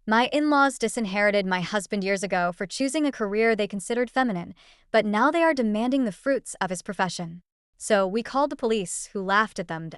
My in-laws disinherited my husband years ago for choosing a career they considered feminine, but now they are demanding the fruits of his profession. So we called the police, who laughed at them.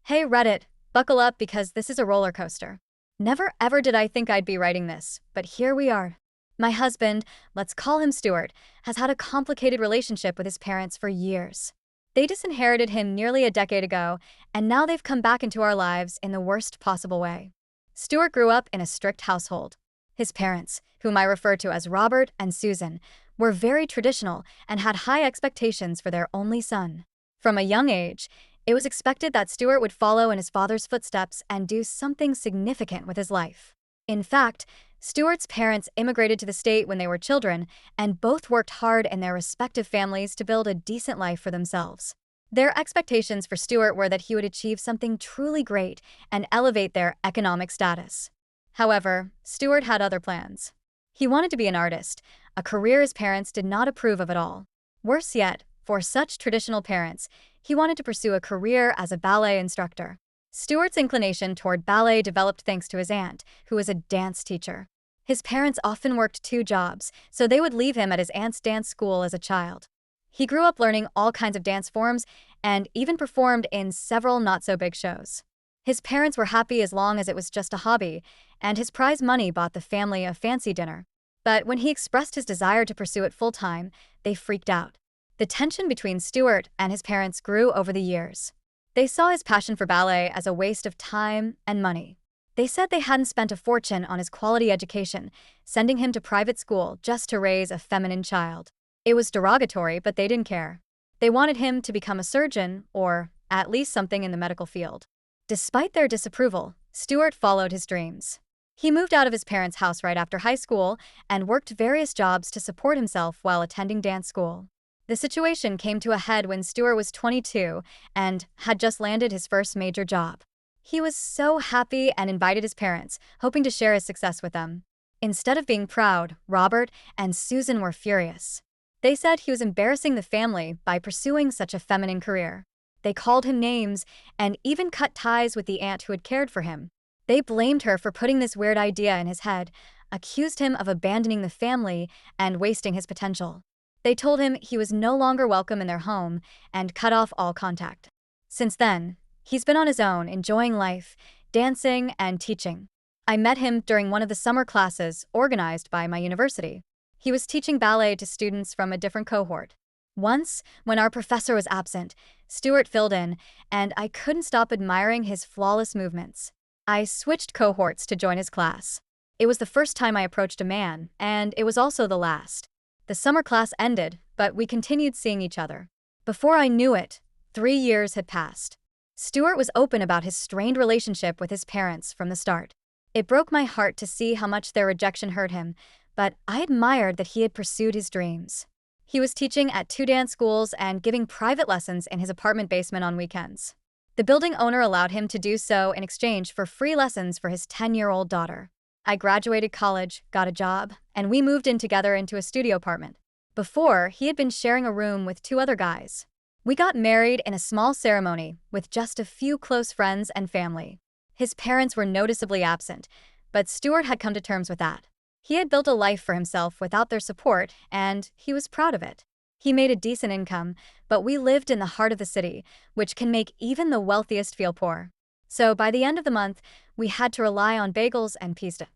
Hey Reddit, buckle up because this is a roller coaster. Never ever did I think I'd be writing this, but here we are. My husband, let's call him Stuart, has had a complicated relationship with his parents for years. They disinherited him nearly a decade ago, and now they've come back into our lives in the worst possible way. Stuart grew up in a strict household. His parents, whom I refer to as Robert and Susan, were very traditional and had high expectations for their only son. From a young age, it was expected that Stuart would follow in his father's footsteps and do something significant with his life. In fact, Stuart's parents immigrated to the state when they were children, and both worked hard in their respective families to build a decent life for themselves. Their expectations for Stuart were that he would achieve something truly great and elevate their economic status. However, Stuart had other plans. He wanted to be an artist, a career his parents did not approve of at all. Worse yet, for such traditional parents, he wanted to pursue a career as a ballet instructor. Stuart's inclination toward ballet developed thanks to his aunt, who was a dance teacher. His parents often worked 2 jobs, so they would leave him at his aunt's dance school as a child. He grew up learning all kinds of dance forms and even performed in several not-so-big shows. His parents were happy as long as it was just a hobby, and his prize money bought the family a fancy dinner. But when he expressed his desire to pursue it full-time, they freaked out. The tension between Stuart and his parents grew over the years. They saw his passion for ballet as a waste of time and money. They said they hadn't spent a fortune on his quality education, sending him to private school just to raise a feminine child. It was derogatory, but they didn't care. They wanted him to become a surgeon, or at least something in the medical field. Despite their disapproval, Stuart followed his dreams. He moved out of his parents' house right after high school and worked various jobs to support himself while attending dance school. The situation came to a head when Stuart was 22 and had just landed his first major job. He was so happy and invited his parents, hoping to share his success with them. Instead of being proud, Robert and Susan were furious. They said he was embarrassing the family by pursuing such a feminine career. They called him names and even cut ties with the aunt who had cared for him. They blamed her for putting this weird idea in his head, accused him of abandoning the family and wasting his potential. They told him he was no longer welcome in their home and cut off all contact. Since then, he's been on his own, enjoying life, dancing, and teaching. I met him during one of the summer classes organized by my university. He was teaching ballet to students from a different cohort. Once, when our professor was absent, Stuart filled in, and I couldn't stop admiring his flawless movements. I switched cohorts to join his class. It was the first time I approached a man, and it was also the last. The summer class ended, but we continued seeing each other. Before I knew it, 3 years had passed. Stuart was open about his strained relationship with his parents from the start. It broke my heart to see how much their rejection hurt him, but I admired that he had pursued his dreams. He was teaching at 2 dance schools and giving private lessons in his apartment basement on weekends. The building owner allowed him to do so in exchange for free lessons for his 10-year-old daughter. I graduated college, got a job, and we moved in together into a studio apartment. Before, he had been sharing a room with 2 other guys. We got married in a small ceremony with just a few close friends and family. His parents were noticeably absent, but Stuart had come to terms with that. He had built a life for himself without their support, and he was proud of it. He made a decent income, but we lived in the heart of the city, which can make even the wealthiest feel poor. So by the end of the month, we had to rely on bagels and pizza.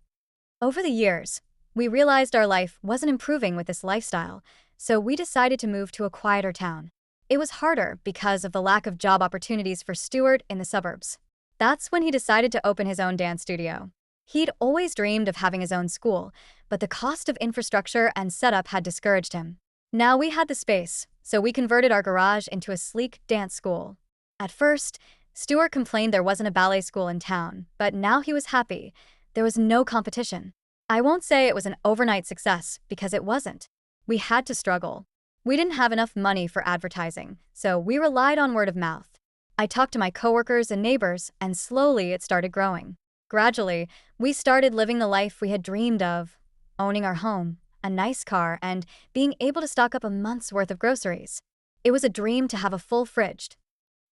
Over the years, we realized our life wasn't improving with this lifestyle, so we decided to move to a quieter town. It was harder because of the lack of job opportunities for Stuart in the suburbs. That's when he decided to open his own dance studio. He'd always dreamed of having his own school, but the cost of infrastructure and setup had discouraged him. Now we had the space, so we converted our garage into a sleek dance school. At first, Stuart complained there wasn't a ballet school in town, but now he was happy. There was no competition. I won't say it was an overnight success, because it wasn't. We had to struggle. We didn't have enough money for advertising, so we relied on word of mouth. I talked to my coworkers and neighbors, and slowly it started growing. Gradually, we started living the life we had dreamed of, owning our home, a nice car, and being able to stock up a month's worth of groceries. It was a dream to have a full fridge.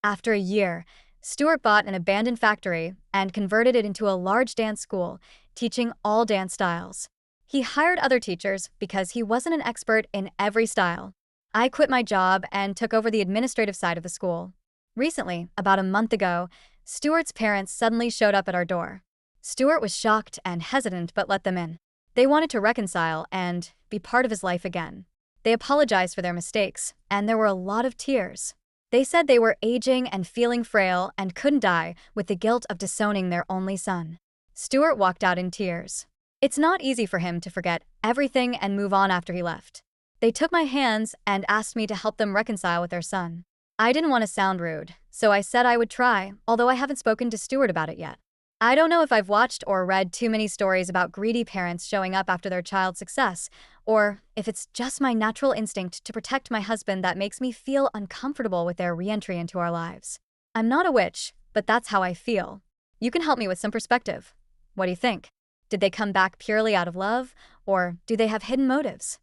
After a year, Stuart bought an abandoned factory and converted it into a large dance school, teaching all dance styles. He hired other teachers because he wasn't an expert in every style. I quit my job and took over the administrative side of the school. Recently, about a month ago, Stuart's parents suddenly showed up at our door. Stuart was shocked and hesitant but let them in. They wanted to reconcile and be part of his life again. They apologized for their mistakes, and there were a lot of tears. They said they were aging and feeling frail and couldn't die with the guilt of disowning their only son. Stuart walked out in tears. It's not easy for him to forget everything and move on after he left. They took my hands and asked me to help them reconcile with their son. I didn't want to sound rude, so I said I would try, although I haven't spoken to Stuart about it yet. I don't know if I've watched or read too many stories about greedy parents showing up after their child's success, or if it's just my natural instinct to protect my husband that makes me feel uncomfortable with their re-entry into our lives. I'm not a witch, but that's how I feel. You can help me with some perspective. What do you think? Did they come back purely out of love, or do they have hidden motives?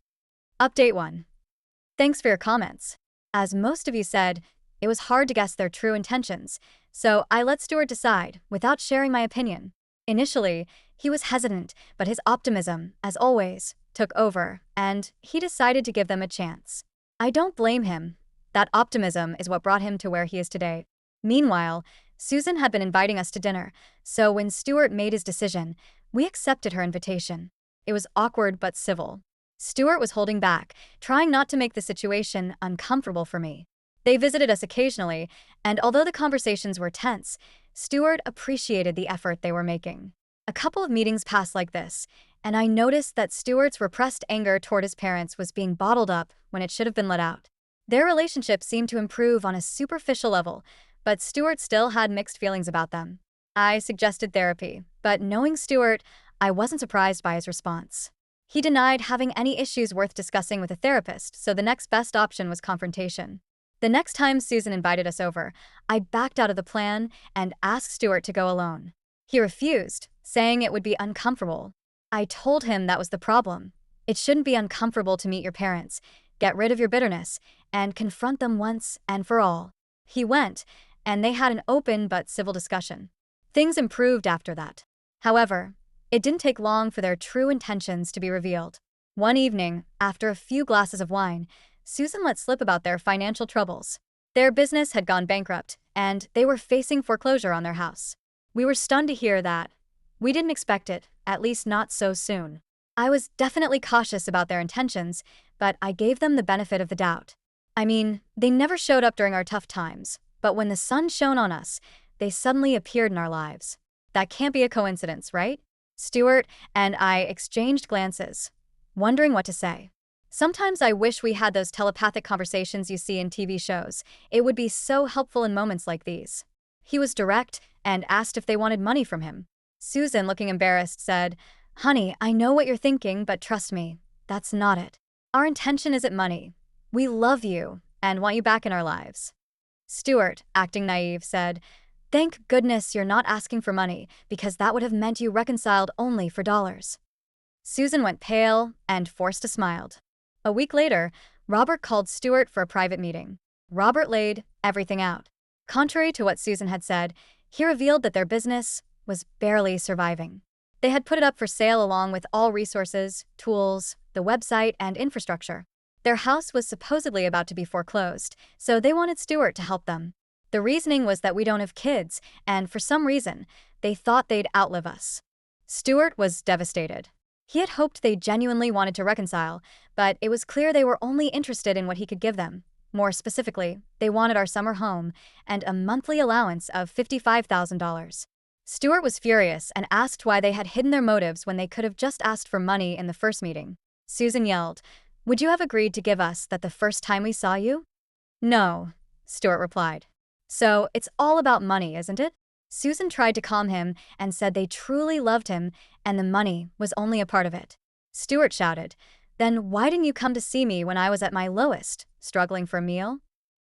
Update 1. Thanks for your comments. As most of you said, it was hard to guess their true intentions, so I let Stuart decide without sharing my opinion. Initially, he was hesitant, but his optimism, as always, took over, and he decided to give them a chance. I don't blame him. That optimism is what brought him to where he is today. Meanwhile, Susan had been inviting us to dinner, so when Stuart made his decision, we accepted her invitation. It was awkward but civil. Stuart was holding back, trying not to make the situation uncomfortable for me. They visited us occasionally, and although the conversations were tense, Stuart appreciated the effort they were making. A couple of meetings passed like this, and I noticed that Stuart's repressed anger toward his parents was being bottled up when it should have been let out. Their relationship seemed to improve on a superficial level, but Stuart still had mixed feelings about them. I suggested therapy, but knowing Stuart, I wasn't surprised by his response. He denied having any issues worth discussing with a therapist, so the next best option was confrontation. The next time Susan invited us over, I backed out of the plan and asked Stuart to go alone. He refused, saying it would be uncomfortable. I told him that was the problem. It shouldn't be uncomfortable to meet your parents, get rid of your bitterness, and confront them once and for all. He went, and they had an open but civil discussion. Things improved after that. However, it didn't take long for their true intentions to be revealed. One evening, after a few glasses of wine, Susan let slip about their financial troubles. Their business had gone bankrupt, and they were facing foreclosure on their house. We were stunned to hear that. We didn't expect it, at least not so soon. I was definitely cautious about their intentions, but I gave them the benefit of the doubt. I mean, they never showed up during our tough times, but when the sun shone on us, they suddenly appeared in our lives. That can't be a coincidence, right? Stuart and I exchanged glances, wondering what to say. Sometimes I wish we had those telepathic conversations you see in TV shows. It would be so helpful in moments like these. He was direct and asked if they wanted money from him. Susan, looking embarrassed, said, "Honey, I know what you're thinking, but trust me, that's not it. Our intention isn't money. We love you and want you back in our lives." Stuart, acting naive, said, "Thank goodness you're not asking for money, because that would have meant you reconciled only for dollars." Susan went pale and forced a smile. A week later, Robert called Stuart for a private meeting. Robert laid everything out. Contrary to what Susan had said, he revealed that their business was barely surviving. They had put it up for sale along with all resources, tools, the website, and infrastructure. Their house was supposedly about to be foreclosed, so they wanted Stuart to help them. The reasoning was that we don't have kids, and for some reason, they thought they'd outlive us. Stuart was devastated. He had hoped they genuinely wanted to reconcile, but it was clear they were only interested in what he could give them. More specifically, they wanted our summer home and a monthly allowance of $55,000. Stuart was furious and asked why they had hidden their motives when they could have just asked for money in the first meeting. Susan yelled, "Would you have agreed to give us that the first time we saw you?" "No," Stuart replied. "So it's all about money, isn't it?" Susan tried to calm him and said they truly loved him and the money was only a part of it. Stuart shouted, "Then why didn't you come to see me when I was at my lowest, struggling for a meal?"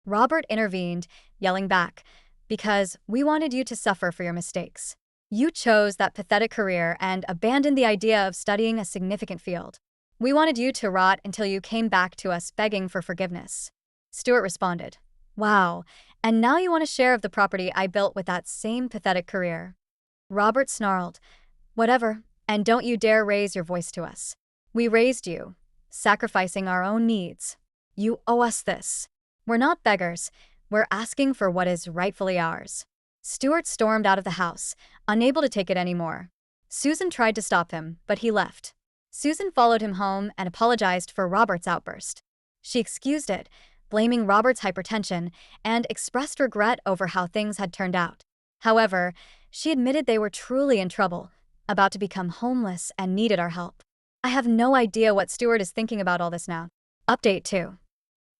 Robert intervened, yelling back, "Because we wanted you to suffer for your mistakes. You chose that pathetic career and abandoned the idea of studying a significant field. We wanted you to rot until you came back to us begging for forgiveness." Stuart responded, "Wow, and now you want a share of the property I built with that same pathetic career." Robert snarled, "Whatever, And don't you dare raise your voice to us. We raised you, sacrificing our own needs. You owe us this. We're not beggars. We're asking for what is rightfully ours." Stuart stormed out of the house, unable to take it anymore. Susan tried to stop him, but he left. Susan followed him home and apologized for Robert's outburst. She excused it, blaming Robert's hypertension, and expressed regret over how things had turned out. However, she admitted they were truly in trouble, about to become homeless and needed our help. I have no idea what Stuart is thinking about all this now. Update 2.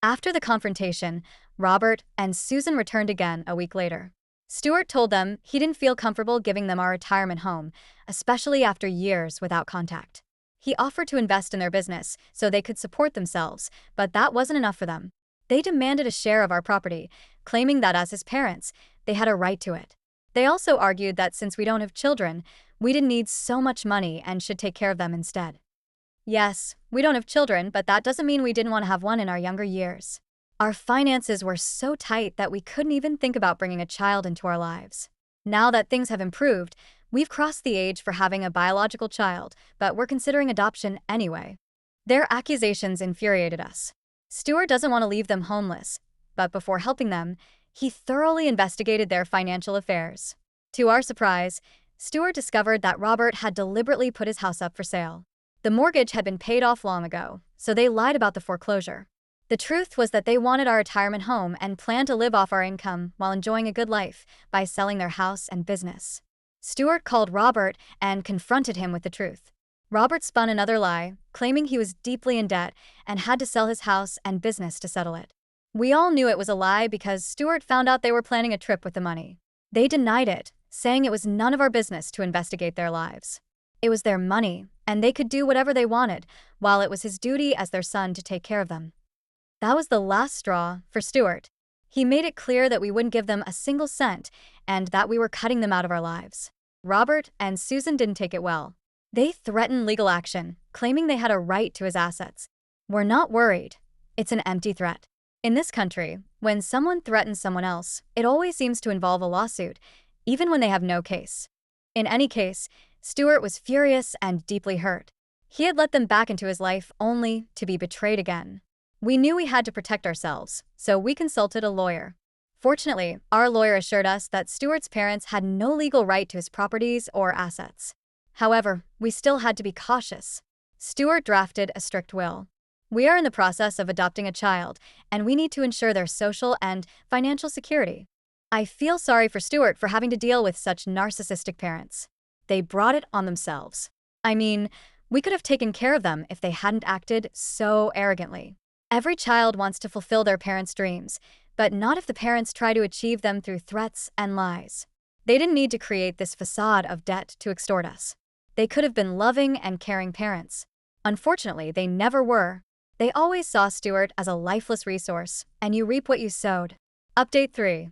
After the confrontation, Robert and Susan returned again a week later. Stuart told them he didn't feel comfortable giving them our retirement home, especially after years without contact. He offered to invest in their business so they could support themselves, but that wasn't enough for them. They demanded a share of our property, claiming that as his parents, they had a right to it. They also argued that since we don't have children, we didn't need so much money and should take care of them instead. Yes, we don't have children, but that doesn't mean we didn't want to have one in our younger years. Our finances were so tight that we couldn't even think about bringing a child into our lives. Now that things have improved, we've crossed the age for having a biological child, but we're considering adoption anyway. Their accusations infuriated us. Stuart doesn't want to leave them homeless, but before helping them, he thoroughly investigated their financial affairs. To our surprise, Stuart discovered that Robert had deliberately put his house up for sale. The mortgage had been paid off long ago, so they lied about the foreclosure. The truth was that they wanted our retirement home and planned to live off our income while enjoying a good life by selling their house and business. Stuart called Robert and confronted him with the truth. Robert spun another lie, claiming he was deeply in debt and had to sell his house and business to settle it. We all knew it was a lie because Stuart found out they were planning a trip with the money. They denied it, saying it was none of our business to investigate their lives. It was their money, and they could do whatever they wanted, while it was his duty as their son to take care of them. That was the last straw for Stuart. He made it clear that we wouldn't give them a single cent and that we were cutting them out of our lives. Robert and Susan didn't take it well. They threatened legal action, claiming they had a right to his assets. We're not worried. It's an empty threat. In this country, when someone threatens someone else, it always seems to involve a lawsuit, even when they have no case. In any case, Stuart was furious and deeply hurt. He had let them back into his life only to be betrayed again. We knew we had to protect ourselves, so we consulted a lawyer. Fortunately, our lawyer assured us that Stuart's parents had no legal right to his properties or assets. However, we still had to be cautious. Stuart drafted a strict will. We are in the process of adopting a child, and we need to ensure their social and financial security. I feel sorry for Stuart for having to deal with such narcissistic parents. They brought it on themselves. I mean, we could have taken care of them if they hadn't acted so arrogantly. Every child wants to fulfill their parents' dreams, but not if the parents try to achieve them through threats and lies. They didn't need to create this facade of debt to extort us. They could have been loving and caring parents. Unfortunately, they never were. They always saw Stuart as a lifeless resource, and you reap what you sowed. Update 3.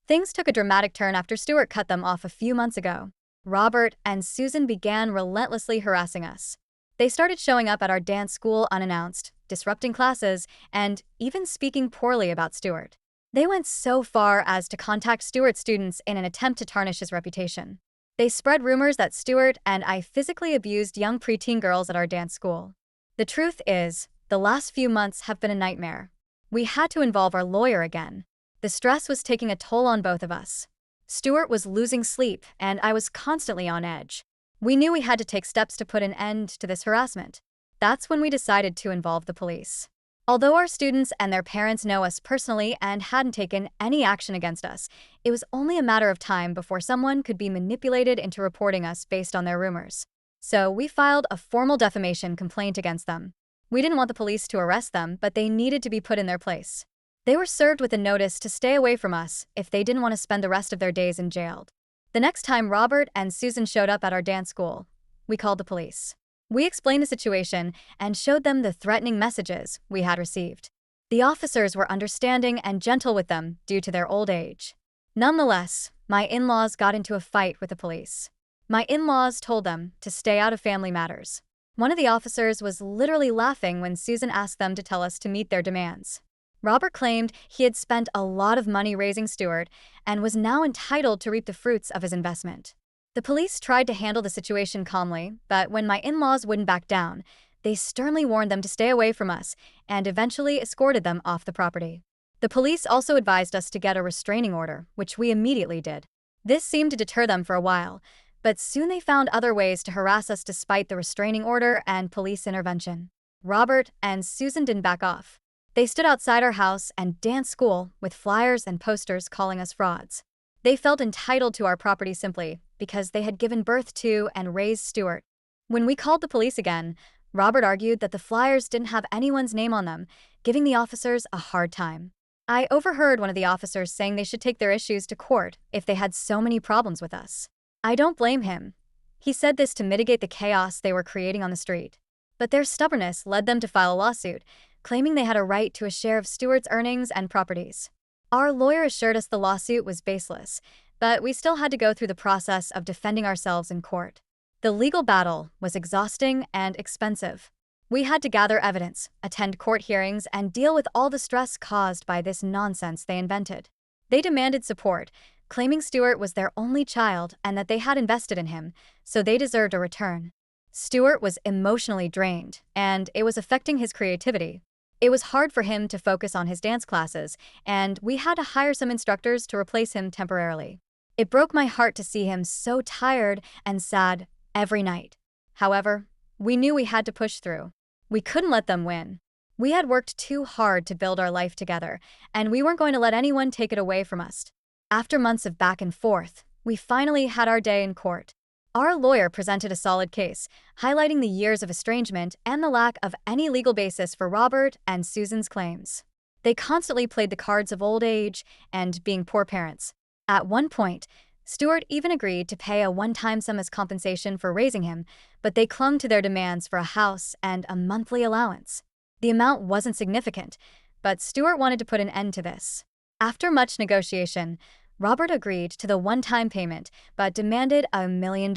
Things took a dramatic turn after Stuart cut them off a few months ago. Robert and Susan began relentlessly harassing us. They started showing up at our dance school unannounced, disrupting classes, and even speaking poorly about Stuart. They went so far as to contact Stuart's students in an attempt to tarnish his reputation. They spread rumors that Stuart and I physically abused young preteen girls at our dance school. The truth is, the last few months have been a nightmare. We had to involve our lawyer again. The stress was taking a toll on both of us. Stuart was losing sleep, and I was constantly on edge. We knew we had to take steps to put an end to this harassment. That's when we decided to involve the police. Although our students and their parents know us personally and hadn't taken any action against us, it was only a matter of time before someone could be manipulated into reporting us based on their rumors. So we filed a formal defamation complaint against them. We didn't want the police to arrest them, but they needed to be put in their place. They were served with a notice to stay away from us if they didn't want to spend the rest of their days in jail. The next time Robert and Susan showed up at our dance school, we called the police. We explained the situation and showed them the threatening messages we had received. The officers were understanding and gentle with them due to their old age. Nonetheless, my in-laws got into a fight with the police. My in-laws told them to stay out of family matters. One of the officers was literally laughing when Susan asked them to tell us to meet their demands. Robert claimed he had spent a lot of money raising Stuart and was now entitled to reap the fruits of his investment. The police tried to handle the situation calmly, but when my in-laws wouldn't back down, they sternly warned them to stay away from us and eventually escorted them off the property. The police also advised us to get a restraining order, which we immediately did. This seemed to deter them for a while, but soon they found other ways to harass us despite the restraining order and police intervention. Robert and Susan didn't back off. They stood outside our house and danced school with flyers and posters calling us frauds. They felt entitled to our property simply because they had given birth to and raised Stuart. When we called the police again, Robert argued that the flyers didn't have anyone's name on them, giving the officers a hard time. I overheard one of the officers saying they should take their issues to court if they had so many problems with us. I don't blame him. He said this to mitigate the chaos they were creating on the street. But their stubbornness led them to file a lawsuit, claiming they had a right to a share of Stuart's earnings and properties. Our lawyer assured us the lawsuit was baseless, but we still had to go through the process of defending ourselves in court. The legal battle was exhausting and expensive. We had to gather evidence, attend court hearings, and deal with all the stress caused by this nonsense they invented. They demanded support, claiming Stuart was their only child and that they had invested in him, so they deserved a return. Stuart was emotionally drained, and it was affecting his creativity. It was hard for him to focus on his dance classes, and we had to hire some instructors to replace him temporarily. It broke my heart to see him so tired and sad every night. However, we knew we had to push through. We couldn't let them win. We had worked too hard to build our life together, and we weren't going to let anyone take it away from us. After months of back and forth, we finally had our day in court. Our lawyer presented a solid case, highlighting the years of estrangement and the lack of any legal basis for Robert and Susan's claims. They constantly played the cards of old age and being poor parents. At one point, Stuart even agreed to pay a one-time sum as compensation for raising him, but they clung to their demands for a house and a monthly allowance. The amount wasn't significant, but Stuart wanted to put an end to this. After much negotiation, Robert agreed to the one-time payment, but demanded $1 million.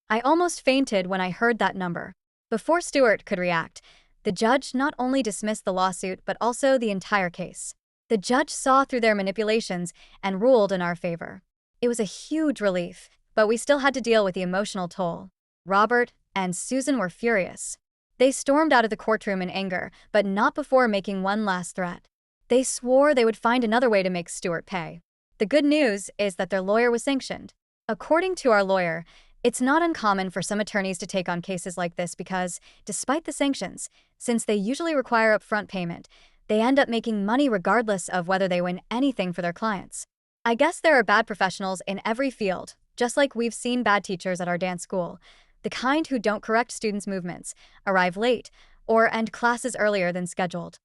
I almost fainted when I heard that number. Before Stuart could react, the judge not only dismissed the lawsuit but also the entire case. The judge saw through their manipulations and ruled in our favor. It was a huge relief, but we still had to deal with the emotional toll. Robert and Susan were furious. They stormed out of the courtroom in anger, but not before making one last threat. They swore they would find another way to make Stuart pay. The good news is that their lawyer was sanctioned. According to our lawyer, it's not uncommon for some attorneys to take on cases like this because, despite the sanctions, since they usually require upfront payment, they end up making money regardless of whether they win anything for their clients. I guess there are bad professionals in every field, just like we've seen bad teachers at our dance school, the kind who don't correct students' movements, arrive late, or end classes earlier than scheduled.